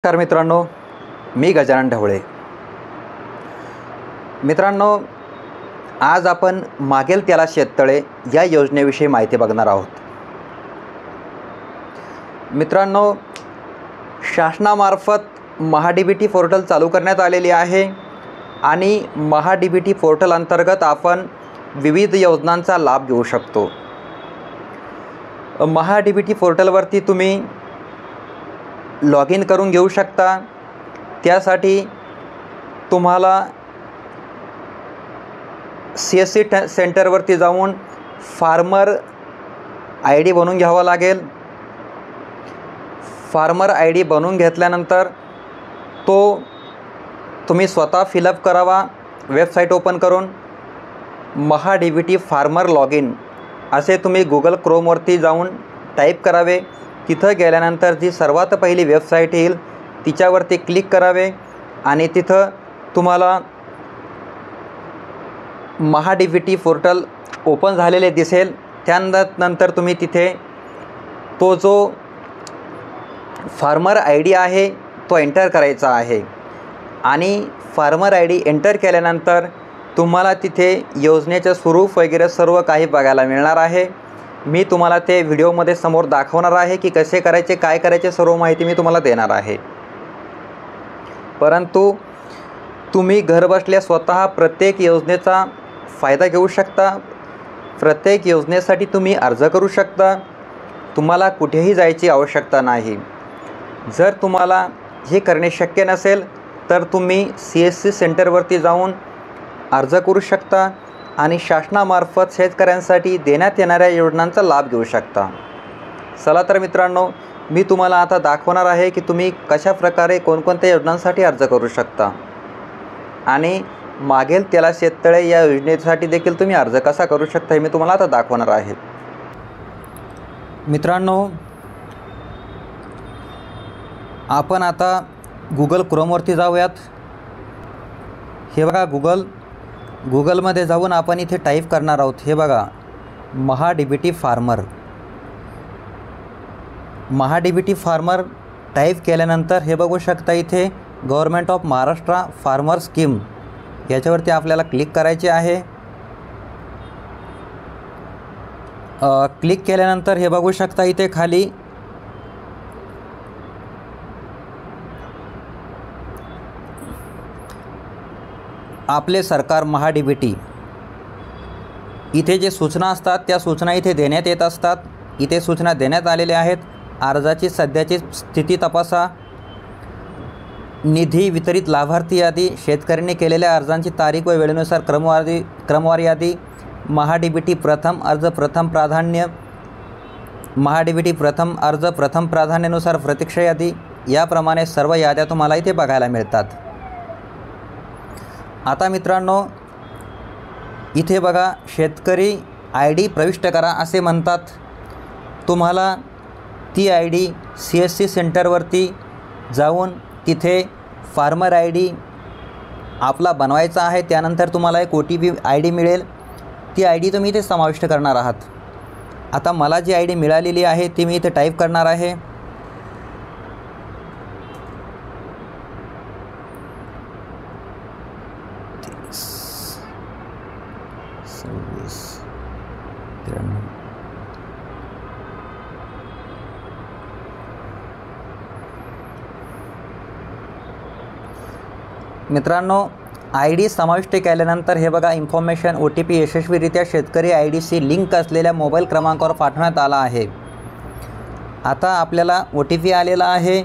नमस्कार मित्रांनो, मी गजानन ढवळे. मित्रांनो, आज आपण मागेल त्याला शेततळे या योजनेविषयी माहिती बघणार आहोत. मित्रांनो, शासनामार्फत महा-डी-बी-टी पोर्टल चालू करण्यात आलेली आहे आणि महा-डी-बी-टी पोर्टल अंतर्गत आपण विविध योजनांचा लाभ घेऊ शकतो. महा-डी-बी-टी पोर्टलवरती तुम्ही लॉग इन करून घेऊ शकता. त्यासाठी तुम्हाला CSC सेंटरवरती जाऊन फार्मर ID बनवून घ्यावा लागेल. फार्मर ID बनवून घेतल्यानंतर तो तुम्ही स्वतः फिलअप करावा. वेबसाईट ओपन करून महा-डी-बी-टी फार्मर लॉग इन असे तुम्ही Google Chromeवरती जाऊन टाईप करावे. तिथं गेल्यानंतर जी सर्वात पहिली वेबसाईट येईल तिच्यावरती क्लिक करावे आणि तिथं तुम्हाला महा-डी-बी-टी पोर्टल ओपन झालेले दिसेल. त्यानंतर तुम्ही तिथे तो जो फार्मर ID आहे तो एंटर करायचा आहे आणि फार्मर ID एंटर केल्यानंतर तुम्हाला तिथे योजनेचं स्वरूप वगैरे सर्व काही बघायला मिळणार आहे. मी तुम्हाला ते व्हिडिओमध्ये समोर दाखवणार आहे की कसे करायचे, काय करायचे, सर्व माहिती मी तुम्हाला देणार आहे. परंतु तुम्ही घरबसल्या स्वतः प्रत्येक योजनेचा फायदा घेऊ शकता. प्रत्येक योजनेसाठी तुम्ही अर्ज करू शकता. तुम्हाला कुठेही जायची आवश्यकता नाही. जर तुम्हाला हे करणे शक्य नसेल तर तुम्ही CSC सेंटरवरती जाऊन अर्ज करू शकता आणि शासनामार्फत शेतकऱ्यांसाठी देण्यात येणाऱ्या योजनांचा लाभ घेऊ शकता. चला तर मित्रांनो, मी तुम्हाला आता दाखवणार आहे की तुम्ही कशा प्रकारे कोणकोणत्या योजनांसाठी अर्ज करू शकता आणि मागेल त्याला शेततळे या योजनेसाठी देखील तुम्ही अर्ज कसा करू शकता हे मी तुम्हाला आता दाखवणार आहे. मित्रांनो, आपण आता Google Chromeवरती जाऊयात. हे बघा, गुगलमध्ये जाऊन आपण इथे टाईप करणार आहोत. हे बघा, महा-डी-बी-टी फार्मर टाईप केल्यानंतर हे बघू शकता इथे government of Maharashtra farmer scheme याच्यावरती आपल्याला क्लिक करायचे आहे. क्लिक केल्यानंतर हे बघू शकता इथे खाली आपले सरकार महा-डी-बी-टी इथे जे सूचना असतात त्या सूचना इथे देण्यात येत असतात. इथे सूचना देण्यात आलेल्या आहेत. अर्जाची सध्याची स्थिती तपासा, निधी वितरित लाभार्थी यादी, शेतकऱ्यांनी केलेल्या अर्जांची तारीख व वेळेनुसार क्रमवार यादी, महा-डी-बी-टी प्रथम अर्ज प्रथम प्राधान्य, महा-डी-बी-टी प्रथम अर्ज प्रथम प्राधान्यानुसार प्रतीक्षा यादी, याप्रमाणे सर्व याद्या तुम्हाला इथे बघायला मिळतात. आता मित्रांनो, इथे बघा, शेतकरी ID प्रविष्ट करा असे म्हणतात. तुम्हाला ती ID CSC सेंटरवरती जाऊन तिथे फार्मर ID आपला बनवायचा आहे. त्यानंतर तुम्हाला एक OTP ID मिळेल. ती ID तुम्ही इथे समाविष्ट करणार आहात. आता मला जी ID मिळालेली आहे ती मी इथे टाईप करणार आहे. मित्रांनो, ID समाविष्ट केल्यानंतर हे बघा, इन्फॉर्मेशन OTP यशस्वीरित्या शेतकरी IDशी लिंक असलेल्या मोबाईल क्रमांकावर पाठवण्यात आला आहे. आता आपल्याला OTP आलेला आहे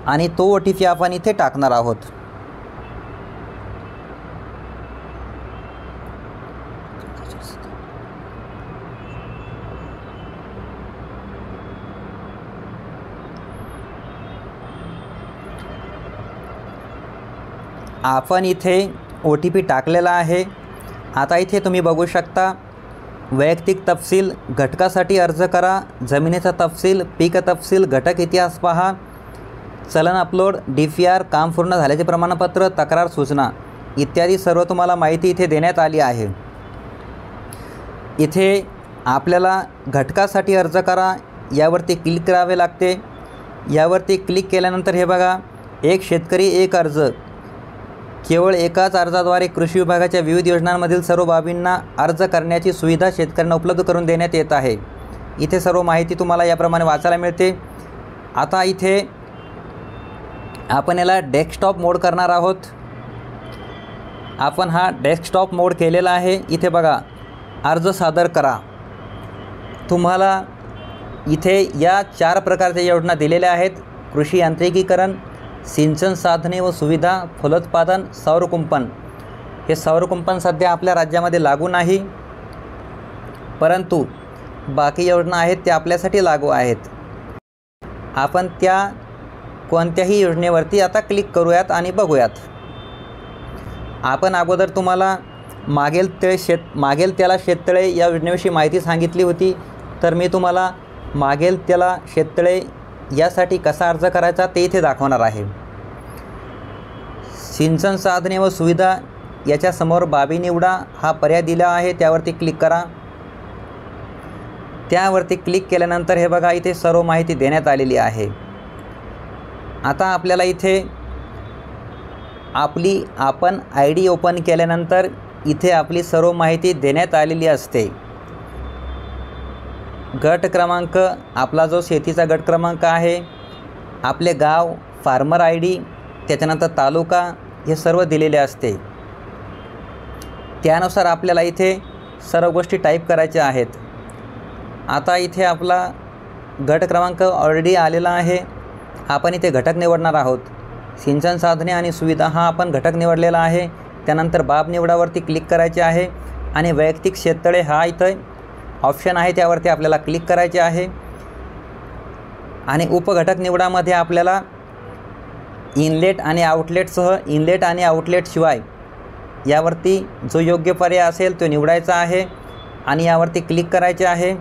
आणि तो OTP आपण इथे टाकणार आहोत. आपण इथे OTP टाकलेला आहे. आता इथे तुम्ही बघू शकता, वैयक्तिक तपशील, घटकासाठी अर्ज करा, जमिनीचा तपशील, पीक तपशील, घटक इतिहास पहा, चलन अपलोड, DPR, काम पूर्ण झाल्याचे प्रमाणपत्र, तक्रार सूचना इत्यादी सर्व तुम्हाला माहिती इथे देण्यात आली आहे. इथे आपल्याला घटकासाठी अर्ज करा यावरती क्लिक करावे लागते. यावरती क्लिक केल्यानंतर हे बघा, एक शेतकरी एक अर्ज केवळ एकाच अर्जाद्वारे कृषी विभागाच्या विविध योजनांमधील सर्व बाबींना अर्ज करण्याची सुविधा शेतकऱ्यांना उपलब्ध करून देण्यात येत आहे। इथे सर्व माहिती तुम्हाला याप्रमाणे वाचायला मिळते। आता इथे आपण याला डेस्कटॉप मोड करणार आहोत। आपण हा डेस्कटॉप मोड केलेला आहे। इथे बघा अर्ज सादर करा। तुम्हाला इथे या 4 प्रकारच्या योजना दिलेल्या आहेत। कृषी यांत्रिकीकरण, सिंचन साधने व सुविधा, फलोत्पादन, सौरकुंपण। हे सौरकुंपण सध्या आपल्या राज्यामध्ये लागू नाही, परंतु बाकी योजना आहेत त्या आपल्यासाठी लागू आहेत। आपण त्या कोणत्याही योजनेवरती आता क्लिक करूयात आणि बघूयात। आपण अगोदर तुम्हाला मागेल त्याला शेततळे या योजनेविषयी माहिती सांगितली होती, तर मी तुम्हाला मागेल त्याला शेततळे यासाठी कसा अर्ज करायचा ते इथे दाखवणार आहे। सिंचन साधने व सुविधा याच्यासमोर बाबी निवडा हा पर्याय दिला आहे, त्यावरती क्लिक करा। त्यावरती क्लिक केल्यानंतर हे बघा इथे सर्व माहिती देण्यात आलेली आहे। आता आपल्याला इथे आपण ID ओपन केल्यानंतर इथे आपली सर्व माहिती देण्यात आलेली असते। गट क्रमांक, आपला जो शेतीचा गट क्रमांक आहे, आपले गाव, फार्मर ID, त्याच्यानंतर तालुका, हे सर्व दिलेले असते। त्यानुसार आपल्याला इथे सर्व गोष्टी टाईप करायच्या आहेत। आता इथे आपला गट क्रमांक ऑलरेडी आलेला आहे। आपण इथे घटक निवडणार आहोत। सिंचन साधने आणि सुविधा हा आपण घटक निवडलेला आहे। त्यानंतर बाब निवडावरती क्लिक करायचे आहे आणि वैयक्तिक शेततळे हा इथे ऑप्शन आहे त्यावरती आपल्याला क्लिक करायचे आहे। आणि उपघटक निवडामध्ये आपल्याला इनलेट आणि आउटलेटसह इनलेट आणि आउटलेटशिवाय यावरती जो योग्य पर्याय असेल तो निवडायचा आहे आणि यावरती क्लिक करायचे आहे।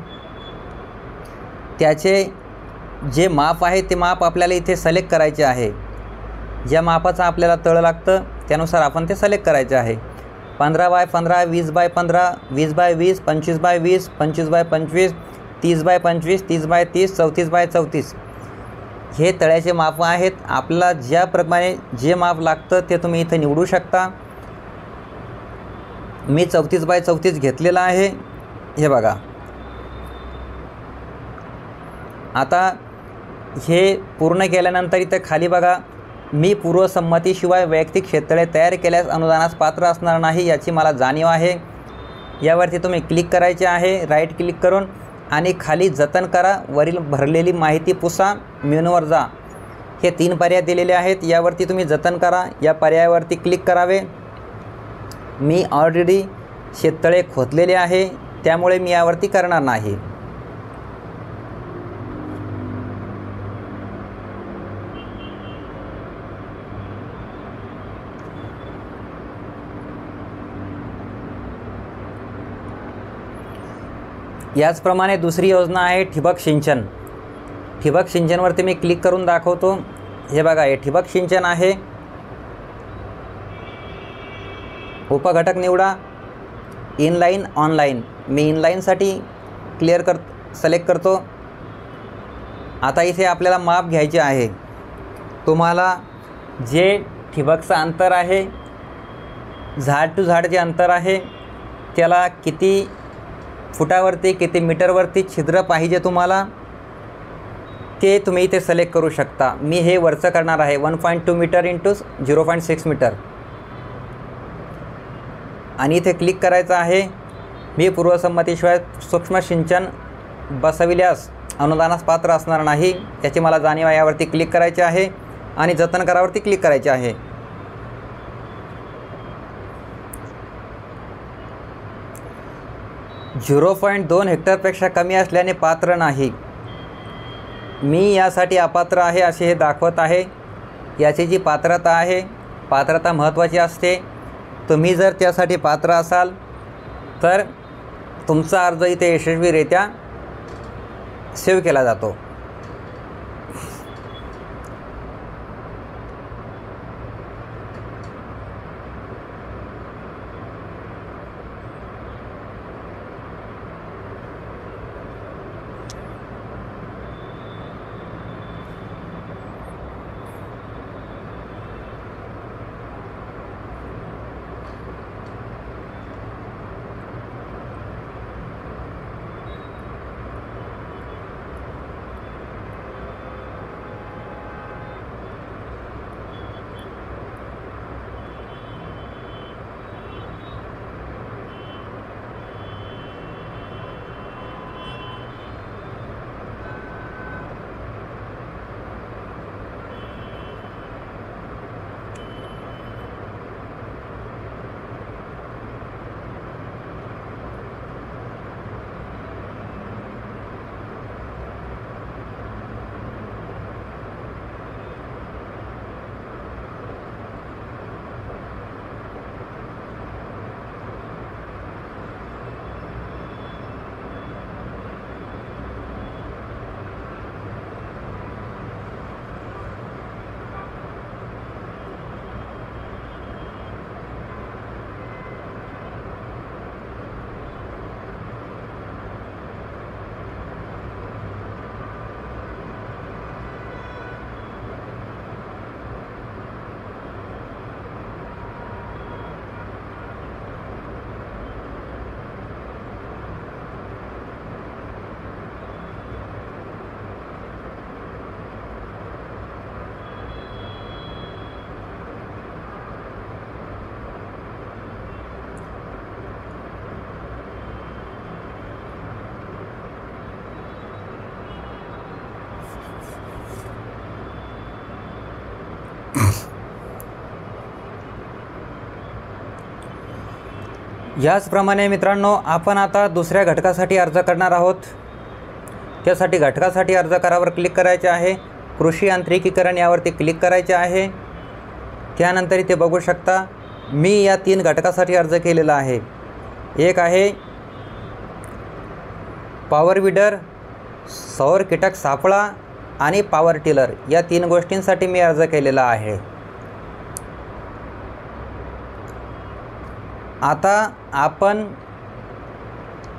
त्याचे जे माप आहे ते माप आपल्याला इथे सिलेक्ट करायचे आहे। ज्या मापाचा आपल्याला तळ लागतं त्यानुसार आपण ते सिलेक्ट करायचे आहे। 15x15, 20x15, 20x20, 25x20, 25x25, 30x25, 30x30, 34x34 हे तळ्याचे माप आहेत। आपल्याला ज्याप्रमाणे जे माप लागतं ते तुम्ही इथे निवडू शकता। मी 34x34 घेतलेला आहे, हे बघा। आता हे पूर्ण केल्यानंतर इथे खाली बघा, मी पूर्वसंमतीशिवाय वैयक्तिक शेततळे तयार केल्यास अनुदानास पात्र असणार नाही याची मला जाणीव आहे। यावरती तुम्ही क्लिक करायचे आहे राईट क्लिक करून आणि खाली जतन करा, वरील भरलेली माहिती पुसा, मेनूवर जा, हे 3 पर्याय दिलेले आहेत। यावरती तुम्ही जतन करा या पर्यायावरती क्लिक करावे। मी ऑलरेडी शेततळे खोदलेले आहे त्यामुळे मी यावरती करणार नाही। याचप्रमाणे दुसरी योजना आहे ठिबक सिंचन। ठिबक सिंचनवरती मी क्लिक करून दाखवतो। हे बघा हे ठिबक सिंचन आहे। उपघटक निवडा, इनलाईन, ऑनलाईन। मी इनलाईनसाठी सिलेक्ट करतो। आता इथे आपल्याला माप घ्यायचे आहे। तुम्हाला जे ठिबकचं अंतर आहे, झाड टू झाड जे अंतर आहे, त्याला किती फुटावरती किती मीटरवरती छिद्र पाहिजे तुम्हाला ते तुम्ही इथे सिलेक्ट करू शकता। मी हे वरचं करणार आहे 1.2 मीटर इंटू 0.6 मीटर आणि इथे क्लिक करायचं आहे। मी पूर्वसंमतीशिवाय सूक्ष्म सिंचन बसविल्यास अनुदानास पात्र असणार नाही याची मला जाणीव आहे। यावरती क्लिक करायचे आहे आणि जतन करावरती क्लिक करायचे आहे। 0.2 हेक्टरपेक्षा कमी असल्याने पात्र नाही। मी यासाठी अपात्र आहे असे हे दाखवत आहे। याची जी पात्रता आहे, पात्रता महत्त्वाची असते। तुम्ही जर त्यासाठी पात्र असाल तर तुमचा अर्ज इथे यशस्वीरित्या सेव्ह केला जातो। याचप्रमाणे मित्रांनो, आपण आता दुसऱ्या घटकासाठी अर्ज करणार आहोत. त्यासाठी घटकासाठी अर्ज करावर क्लिक करायचे आहे. कृषी यांत्रिकीकरण यावरती क्लिक करायचे आहे. त्यानंतर इथे बघू शकता मी या 3 घटकासाठी अर्ज केलेला आहे. एक आहे पॉवर विडर, सौर कीटक सापळा आणि पॉवर टिलर. या 3 गोष्टींसाठी मी अर्ज केलेला आहे. आता आपण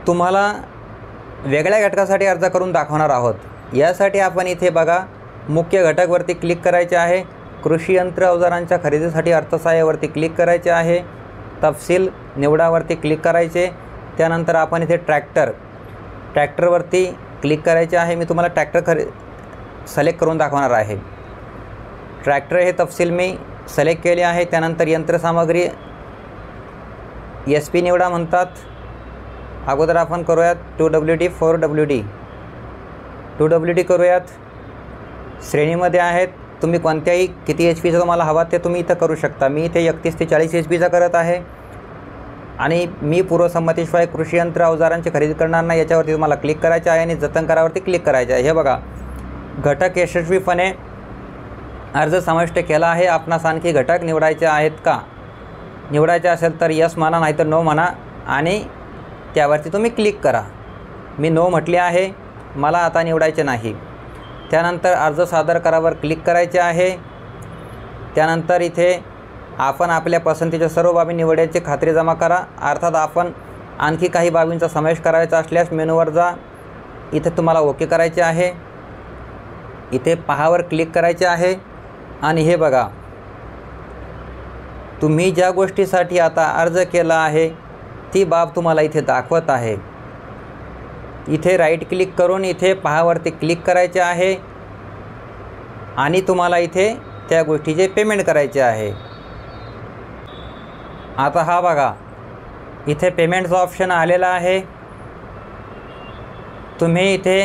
तुम्हाला वेगळ्या घटकासाठी अर्ज करून दाखवणार आहोत. यासाठी आपण इथे बघा मुख्य घटकवरती क्लिक करायचे आहे. कृषी यंत्र अवजारांच्या खरेदीसाठी अर्थसहाय्यावरती क्लिक करायचे आहे. तपशील निवडावरती क्लिक करायचे. त्यानंतर आपण इथे ट्रॅक्टरवरती क्लिक करायचे आहे. मी तुम्हाला ट्रॅक्टर सिलेक्ट करून दाखवणार आहे. ट्रॅक्टर हे तपशील मी सिलेक्ट केले आहे. त्यानंतर यंत्रसामग्री SP निवडा म्हणतात. अगोदर आपण करूयात 2WD 4WD 2WD करूयात. श्रेणीमध्ये आहेत. तुम्ही कोणत्याही किती HPचा तुम्हाला हवा ते तुम्ही इथं करू शकता. मी इथे 31 ते 40 HPचा करत आहे. आणि मी पूर्वसंमतीशिवाय कृषी यंत्र अवजारांची खरेदी करणार नाही याच्यावरती तुम्हाला क्लिक करायचे आहे आणि जतन करावरती क्लिक करायचे आहे. हे बघा घटक यशस्वीपणे अर्ज समाविष्ट केला आहे. आपणास आणखी घटक निवडायचे आहेत का? निवडायचे असेल तर यस म्हणा, नाहीतर नो म्हणा आणि त्यावरती तुम्ही क्लिक करा. मी नो म्हटले आहे, मला आता निवडायचे नाही. त्यानंतर अर्ज सादर करावर क्लिक करायचे आहे. त्यानंतर इथे आपण आपल्या पसंतीच्या सर्व बाबी निवडण्याची खात्री जमा करा. अर्थात आपण आणखी काही बाबींचा समावेश करायचा असल्यास मेनूवर जा. इथे तुम्हाला ओके करायचे आहे. इथे पहावर क्लिक करायचे आहे. आणि हे बघा तुम्ही ज्या गोष्टीसाठी आता अर्ज केला आहे ती बाब तुम्हाला इथे दाखवत आहे. इथे राईट क्लिक करून इथे पहावरती क्लिक करायचे आहे आणि तुम्हाला इथे त्या गोष्टीचे पेमेंट करायचे आहे. आता हा बघा इथे पेमेंटचा ऑप्शन आलेला आहे. तुम्ही इथे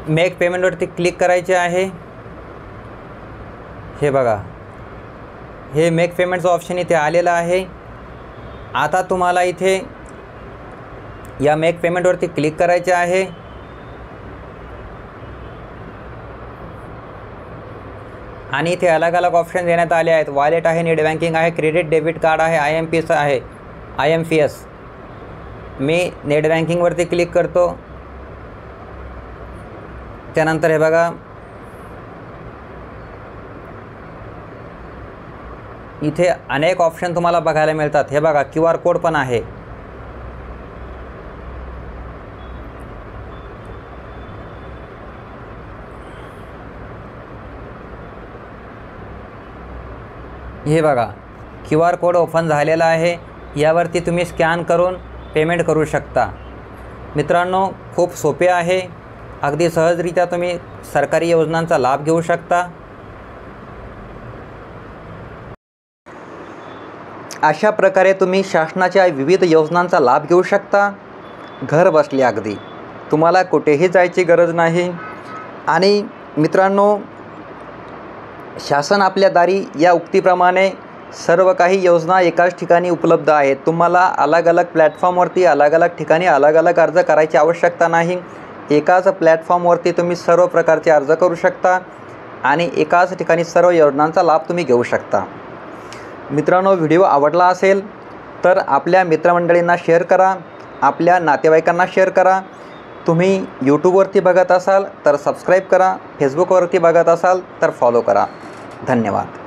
मेक पेमेंटवरती क्लिक करायचे आहे. हे बघा हे मेक पेमेंटचं ऑप्शन इथे आलेलं आहे. आता तुम्हाला इथे या मेक पेमेंटवरती क्लिक करायचे आहे. आणि इथे अलग अलग ऑप्शन देण्यात आले आहेत. वॉलेट आहे, नेट बँकिंग आहे, क्रेडिट डेबिट कार्ड आहे, IMPS आहे, IMPS. मी नेट बँकिंगवरती क्लिक करतो. त्यानंतर हे बघा इथे अनेक ऑप्शन तुम्हाला बघायला मिळतात. हे बघा QR कोड पण आहे. हे बघा QR कोड ओपन झालेला आहे. यावरती तुम्ही स्कॅन करून पेमेंट करू शकता. मित्रांनो खूप सोपे आहे. अगदी सहजरित्या तुम्ही सरकारी योजनांचा लाभ घेऊ शकता. अशा प्रकारे तुम्ही शासनाच्या विविध योजनांचा लाभ घेऊ शकता घर बसल्या. अगदी तुम्हाला कुठेही जायची गरज नाही. आणि मित्रांनो शासन आपल्या दारी या उक्तीप्रमाणे सर्व काही योजना एकाच ठिकाणी उपलब्ध आहेत. तुम्हाला अलग अलग प्लॅटफॉर्मवरती अलग अलग ठिकाणी अलग अलग अर्ज करायची आवश्यकता नाही. एकाच प्लॅटफॉर्मवरती तुम्ही सर्व प्रकारचे अर्ज करू शकता आणि एकाच ठिकाणी सर्व योजनांचा लाभ तुम्ही घेऊ शकता. मित्रांनो व्हिडिओ आवडला असेल तर आपल्या मित्रमंडळींना शेअर करा, आपल्या नातेवाईकांना शेअर करा. तुम्ही यूट्यूबवरती बघत असाल तर सबस्क्राईब करा, फेसबुकवरती बघत असाल तर फॉलो करा. धन्यवाद.